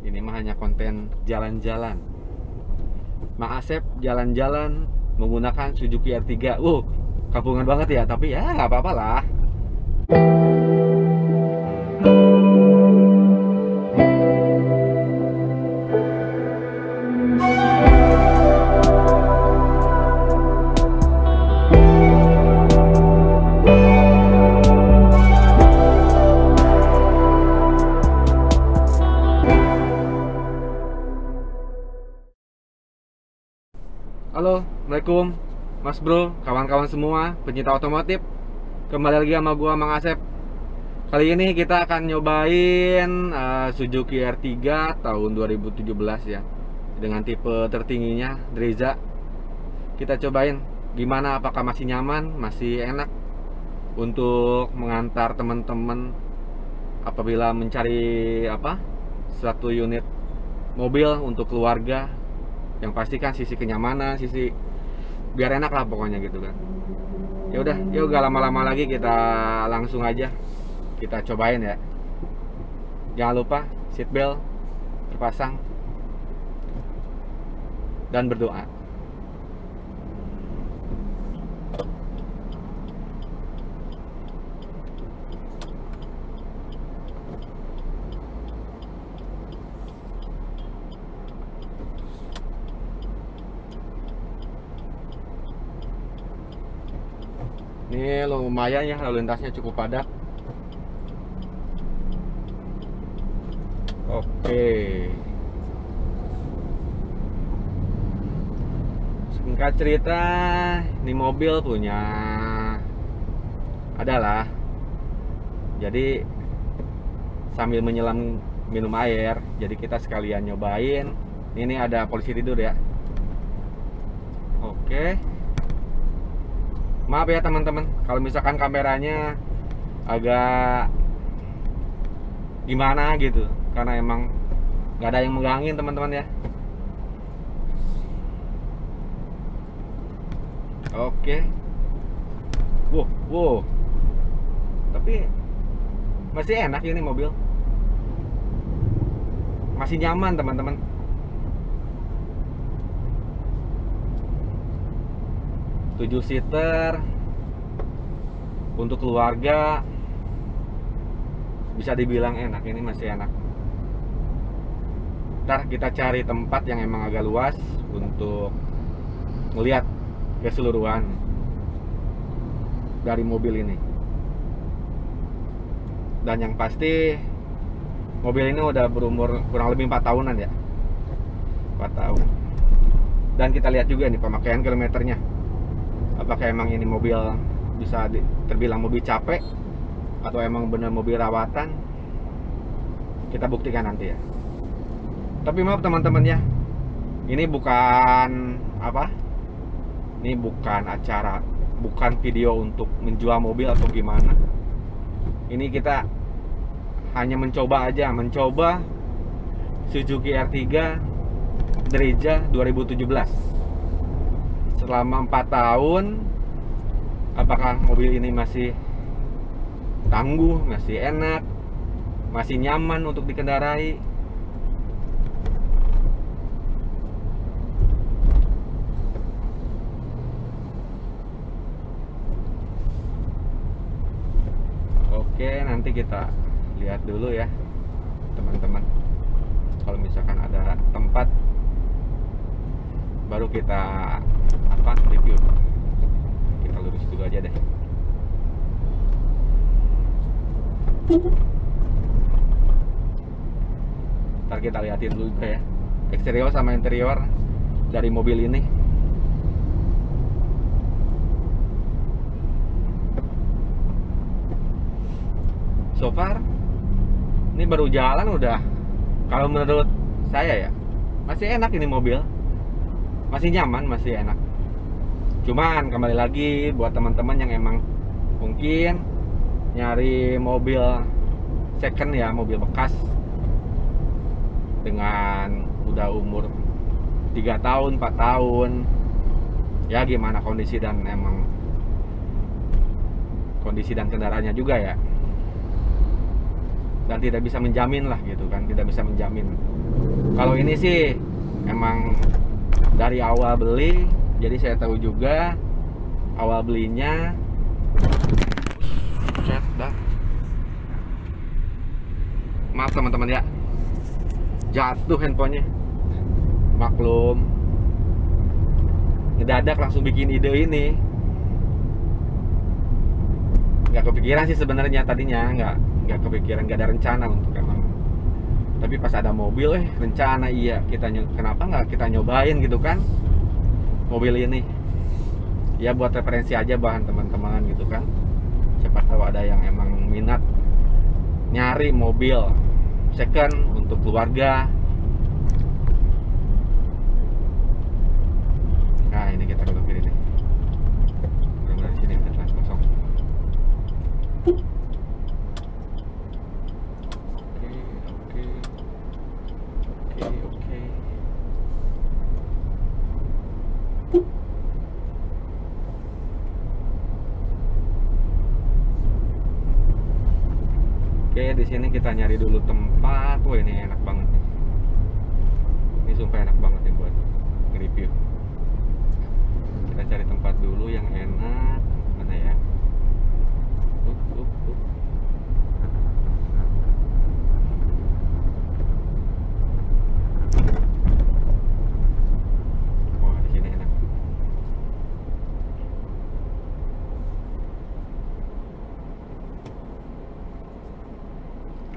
Ini mah hanya konten jalan-jalan. Mang Asep jalan-jalan menggunakan Suzuki R3. Kampungan banget ya, tapi ya nggak apa-apa lah. Halo, Assalamualaikum Mas Bro, kawan-kawan semua pencinta otomotif. Kembali lagi sama gua Mang Asep. Kali ini kita akan nyobain Suzuki R3 tahun 2017 ya, dengan tipe tertingginya Drezza. Kita cobain gimana, apakah masih nyaman, masih enak untuk mengantar teman-teman apabila mencari satu unit mobil untuk keluarga. Yang pasti kan sisi kenyamanan, sisi biar enak lah pokoknya gitu kan. Ya udah, yuk gak lama-lama lagi, kita langsung aja kita cobain ya. Jangan lupa seatbelt terpasang dan berdoa. Ini lumayan ya, lalu lintasnya cukup padat. Oke. Singkat cerita, ini mobil punya adalah. Jadi sambil menyelam minum air, jadi kita sekalian nyobain. Ini ada polisi tidur ya. Oke. Maaf ya teman-teman, kalau misalkan kameranya agak gimana gitu, karena emang nggak ada yang megangin teman-teman ya. Oke. Wow. Tapi masih enak ini mobil. Masih nyaman teman-teman. Tujuh seater untuk keluarga, bisa dibilang enak, ini masih enak. Ntar kita cari tempat yang emang agak luas untuk melihat keseluruhan dari mobil ini. Dan yang pasti mobil ini udah berumur kurang lebih 4 tahunan ya, 4 tahun. Dan kita lihat juga nih pemakaian kilometernya, apakah emang ini mobil bisa terbilang mobil capek atau emang bener mobil rawatan. Kita buktikan nanti ya. Tapi maaf teman-teman ya, ini bukan ini bukan acara, bukan video untuk menjual mobil atau gimana. Ini kita hanya mencoba aja, mencoba Suzuki R3 Drezza 2017 selama 4 tahun. Apakah mobil ini masih tangguh, masih enak, masih nyaman untuk dikendarai. Oke, nanti kita lihat dulu ya teman-teman. Kalau misalkan ada tempat baru kita review. Kita lurus dulu aja deh. Ntar kita liatin dulu juga ya eksterior sama interior dari mobil ini. So far ini baru jalan udah, kalau menurut saya ya masih enak ini mobil, masih nyaman, masih enak. Cuman kembali lagi buat teman-teman yang emang mungkin nyari mobil second ya, mobil bekas dengan udah umur 3 tahun, 4 tahun ya, gimana kondisi dan emang kondisi dan kendaraannya juga ya, dan tidak bisa menjamin lah gitu kan, tidak bisa menjamin Kalau ini sih emang dari awal beli, jadi saya tahu juga awal belinya. Cet dah. Maaf teman-teman ya, jatuh handphonenya. Maklum, ngedadak langsung bikin ide ini. Nggak kepikiran sih sebenarnya tadinya, nggak kepikiran, nggak ada rencana untuk emang. Tapi pas ada mobil, rencana iya kenapa nggak kita nyobain gitu kan mobil ini. Ya buat referensi aja bahan teman-teman gitu kan. Siapa tahu ada yang emang minat nyari mobil second untuk keluarga. Nah ini kita belok kiri nih. Benar-benar di sini udah telan kosong. Oke. Oke, di sini kita nyari dulu tempat. Wah, ini enak banget nih. Ini sumpah enak banget nih buat nge-review. Kita cari tempat dulu yang enak. Mana ya? Wah, di sini enak.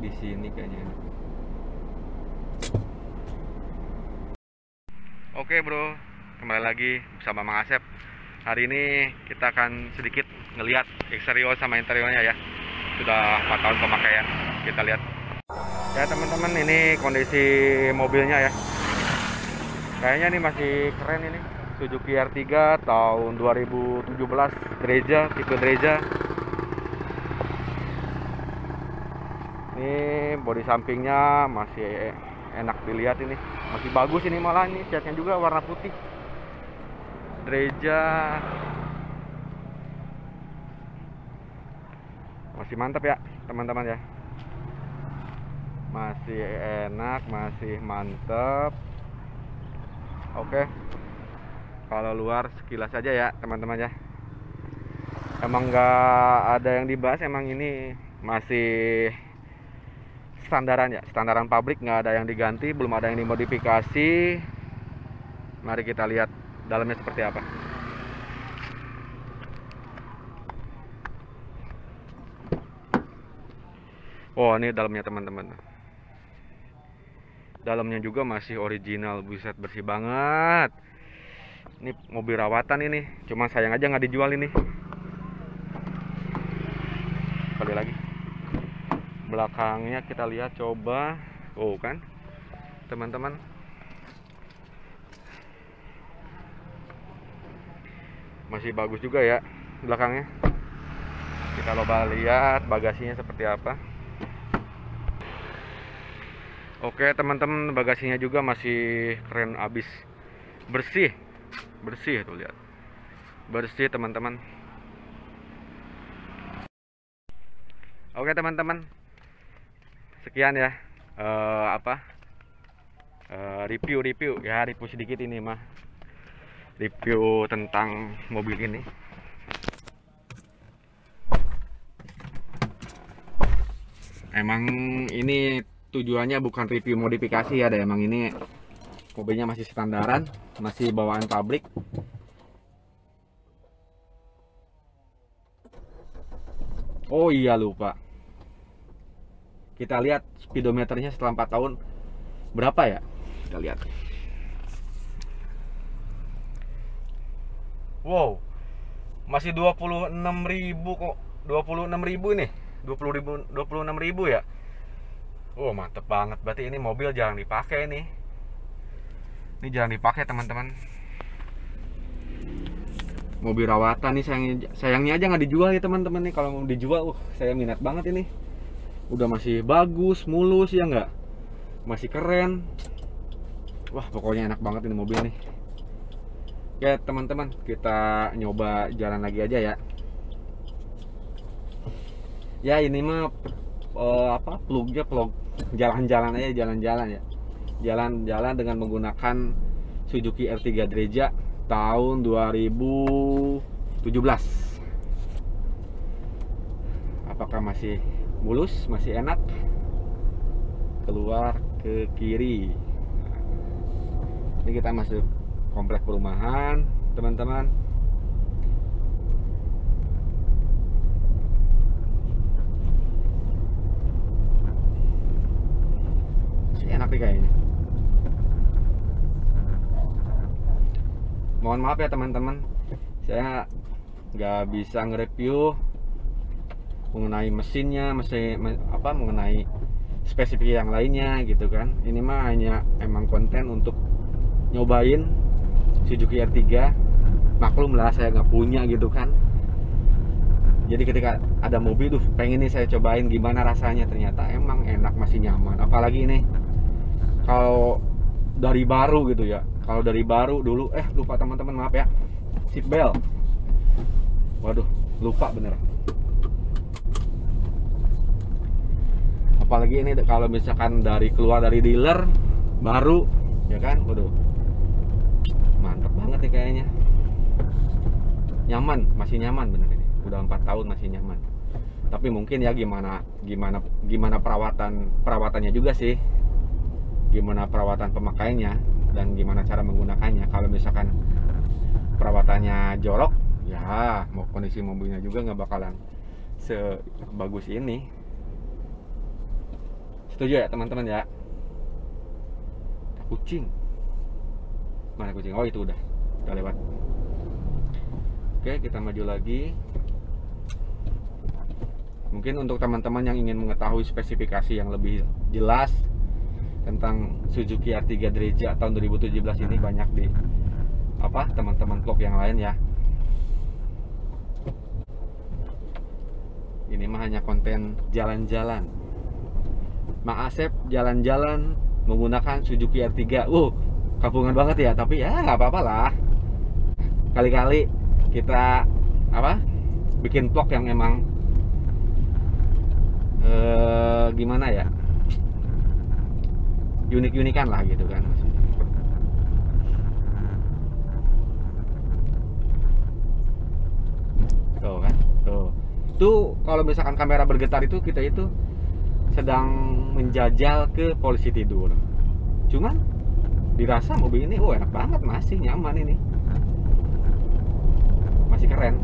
Di sini kayaknya enak. Oke bro, kembali lagi bersama Mang Asep. Hari ini kita akan sedikit ngelihat eksterior sama interiornya ya. Sudah 4 tahun pemakaian. Kita lihat. Ya teman-teman, ini kondisi mobilnya ya. Kayaknya ini masih keren ini. Suzuki R3 tahun 2017, Dreja, tipe Dreja. Ini bodi sampingnya masih enak dilihat ini, masih bagus ini, malah ini catnya juga warna putih. Dreja masih mantap ya teman-teman ya, masih enak, masih mantap. Oke, kalau luar sekilas aja ya teman-teman ya, emang nggak ada yang dibahas, emang ini masih standaran ya, standaran pabrik, nggak ada yang diganti, belum ada yang dimodifikasi. Mari kita lihat dalamnya seperti apa. Oh, ini dalamnya teman-teman. Dalamnya juga masih original, buset, bersih banget. Ini mobil rawatan ini, cuma sayang aja nggak dijual ini. Kali lagi. Belakangnya kita lihat coba. Oh kan teman-teman, masih bagus juga ya belakangnya. Kita coba lihat bagasinya seperti apa. Oke teman-teman, bagasinya juga masih keren abis, bersih tuh, lihat, bersih teman-teman. Oke teman-teman, sekian ya review ya, review sedikit ini mah, review tentang mobil ini. Emang ini tujuannya bukan review modifikasi ya, ada emang ini mobilnya masih standaran, masih bawaan pabrik. Oh iya lupa, kita lihat speedometernya setelah 4 tahun berapa ya, kita lihat. Wow, masih 26.000 kok, 26.000 nih, 26.000 ya. Oh mantep banget, berarti ini mobil jarang dipakai nih. Ini jarang dipakai teman-teman. Mobil rawatan nih, sayangnya aja nggak dijual ya teman-teman nih. Kalau mau dijual, saya minat banget ini. Udah masih bagus, mulus ya nggak? Masih keren. Wah pokoknya enak banget ini mobil nih. Oke teman-teman, kita nyoba jalan lagi aja ya. Ya ini mah plugnya plug jalan-jalan aja, jalan-jalan ya. jalan-jalan dengan menggunakan Suzuki R3 Dreja tahun 2017. Apakah masih mulus, masih enak? Keluar ke kiri. Ini kita masuk komplek perumahan, teman-teman. Enak nih kayaknya. Mohon maaf ya teman-teman, saya nggak bisa nge-review mengenai mesinnya, mengenai spesifik yang lainnya gitu kan. Ini mah hanya emang konten untuk nyobain Suzuki R3. Maklum lah saya nggak punya gitu kan. Jadi ketika ada mobil tuh pengen nih saya cobain gimana rasanya, ternyata emang enak, masih nyaman. Apalagi ini kalau dari baru gitu ya. Kalau dari baru dulu lupa teman-teman, maaf ya, seat belt. Waduh, lupa bener. Apalagi ini kalau misalkan keluar dari dealer baru ya kan. Waduh, mantap banget nih kayaknya. Nyaman, masih nyaman bener ini. Udah 4 tahun masih nyaman. Tapi mungkin ya gimana perawatannya juga sih. Gimana perawatan pemakaiannya dan gimana cara menggunakannya. Kalau misalkan perawatannya jorok, ya mau kondisi mobilnya juga nggak bakalan sebagus ini. Setuju ya teman-teman ya? Kucing, mana kucing? Oh itu udah lewat. Oke, kita maju lagi. Mungkin untuk teman-teman yang ingin mengetahui spesifikasi yang lebih jelas tentang Suzuki R3 Dreja tahun 2017 ini, banyak di teman-teman vlog yang lain ya. Ini mah hanya konten jalan-jalan. Mang Asep jalan-jalan menggunakan Suzuki R3. Kampungan banget ya, tapi ya nggak apa-apa lah. Kali-kali kita bikin vlog yang emang gimana ya, unik-unikan lah gitu kan. Tuh kan, tuh kalau misalkan kamera bergetar itu kita itu sedang menjajal ke polisi tidur. Cuman dirasa mobil ini enak banget, masih nyaman, ini masih keren.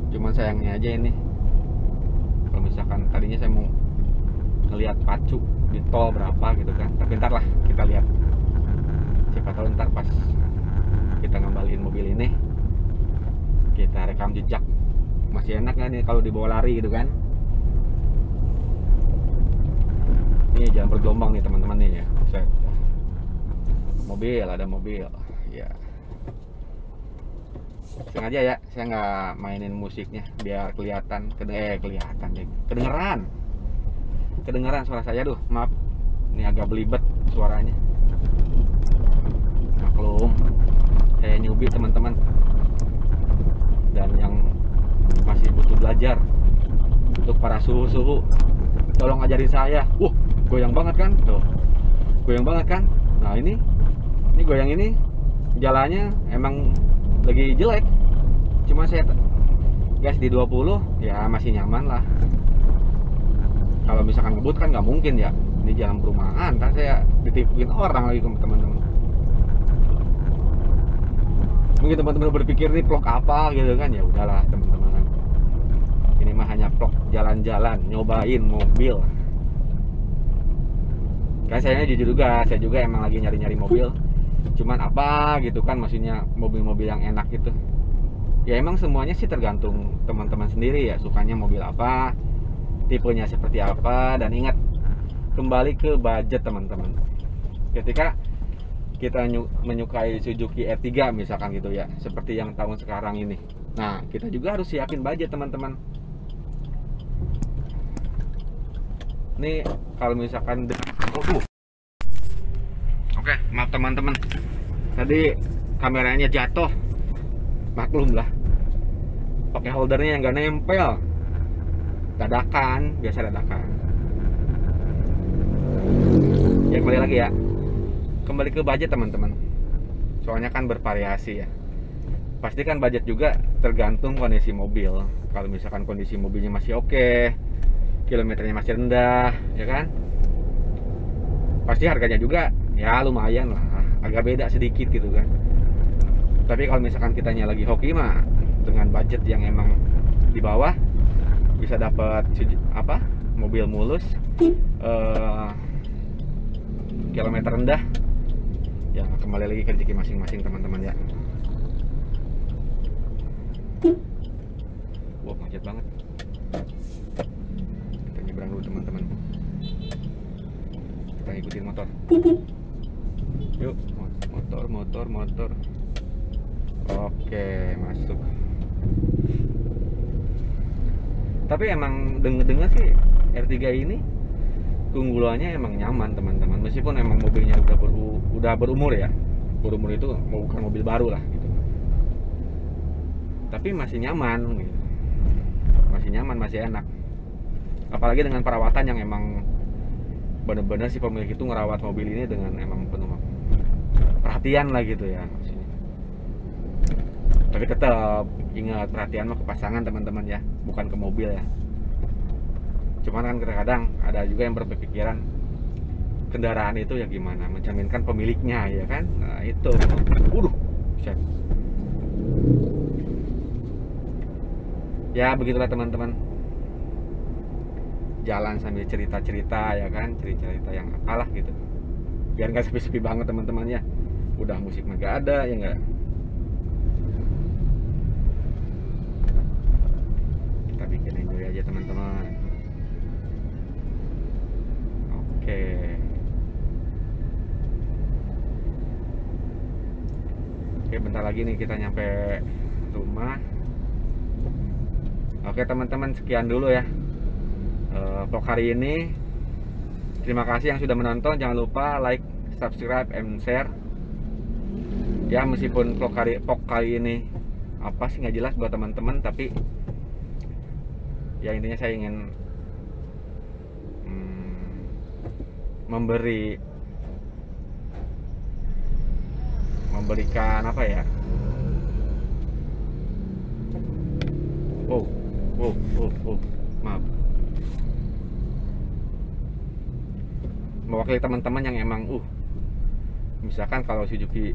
Cuman sayangnya aja ini, kalau misalkan tadinya saya mau ngelihat pacu di tol berapa gitu kan, tapi ntar lah kita lihat, siapa tahu ntar pas kita ngembaliin mobil ini kita rekam jejak. Masih enak nggak nih kalau dibawa lari gitu kan. Ini jalan bergelombang nih teman-teman nih ya. Ada mobil ya. Sengaja ya saya nggak mainin musiknya biar kelihatan kedengeran suara saya. Duh maaf, ini agak belibet suaranya, maklum saya newbie teman-teman, dan yang masih butuh belajar. Untuk para suhu tolong ajarin saya. Goyang banget kan tuh, goyang banget kan. Nah ini goyang ini jalannya emang lagi jelek, cuma saya gas di 20 ya masih nyaman lah. Kalau misalkan ngebut kan nggak mungkin ya, ini jalan perumahan kan, saya ditipuin orang lagi teman-teman. Mungkin teman-teman berpikir nih vlog apa gitu kan, ya udahlah teman-teman, ini mah hanya vlog jalan-jalan nyobain mobil. Kan saya jujur juga, saya juga emang lagi nyari-nyari mobil. Cuman gitu kan, maksudnya mobil-mobil yang enak gitu. Ya emang semuanya sih tergantung teman-teman sendiri ya, sukanya mobil apa, tipenya seperti apa. Dan ingat, kembali ke budget teman-teman. Ketika kita menyukai Suzuki R3 misalkan gitu ya, seperti yang tahun sekarang ini, nah kita juga harus siapin budget teman-teman. Ini kalau misalkan Oke, maaf teman-teman, tadi kameranya jatuh, maklum lah, pakai holdernya yang nggak nempel. dadakan, biasa dadakan. Ya kembali lagi ya, kembali ke budget teman-teman. Soalnya kan bervariasi ya. Pasti kan budget juga tergantung kondisi mobil. Kalau misalkan kondisi mobilnya masih oke, kilometernya masih rendah, ya kan? Pasti harganya juga ya lumayan lah, agak beda sedikit gitu kan. Tapi kalau misalkan kitanya lagi hoki mah, dengan budget yang emang di bawah, bisa dapat apa? Mobil mulus, kilometer rendah. Ya kembali lagi ke rezeki masing-masing teman-teman ya. Wah, macet banget. Kita nyebrang dulu teman-teman. Kita ikutin motor. Yuk, motor. Oke, masuk. Tapi emang denger sih R3 ini keunggulannya emang nyaman teman-teman. Meskipun emang mobilnya udah berumur ya. Berumur itu bukan mobil baru lah gitu. Tapi masih nyaman gitu. Masih nyaman, masih enak. Apalagi dengan perawatan yang emang bener-bener si pemilik itu ngerawat mobil ini dengan emang penuh perhatian lah gitu ya maksudnya. Tapi tetap ingat, perhatian mah ke pasangan teman-teman ya, bukan ke mobil ya. Cuman kan kadang-kadang ada juga yang berpikiran kendaraan itu ya gimana mencerminkan pemiliknya ya kan. Nah itu shit. Ya begitulah teman-teman, jalan sambil cerita-cerita ya kan, cerita-cerita yang apalah gitu, biar nggak sepi-sepi banget teman-teman ya. Udah musik mah gak ada ya nggak. Kita bikin enjoy aja teman-teman. Oke. Oke, bentar lagi nih kita nyampe rumah. Oke teman-teman, sekian dulu ya vlog hari ini. Terima kasih yang sudah menonton. Jangan lupa like, subscribe, and share. Ya meskipun vlog kali ini apa sih nggak jelas buat teman-teman, tapi ya intinya saya ingin memberikan apa ya? Maaf. Mewakili teman-teman yang emang misalkan kalau Suzuki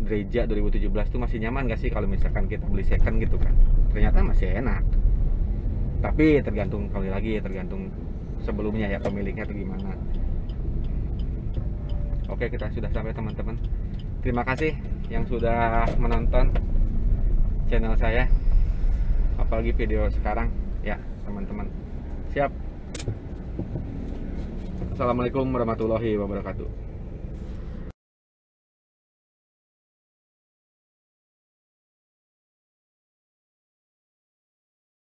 Dreja 2017 tuh masih nyaman gak sih kalau misalkan kita beli second gitu kan. Ternyata masih enak. Tapi tergantung, kali lagi ya tergantung sebelumnya ya pemiliknya tuh gimana. Oke, kita sudah sampai teman-teman. Terima kasih yang sudah menonton channel saya, apalagi video sekarang ya teman-teman. Siap. Assalamualaikum warahmatullahi wabarakatuh.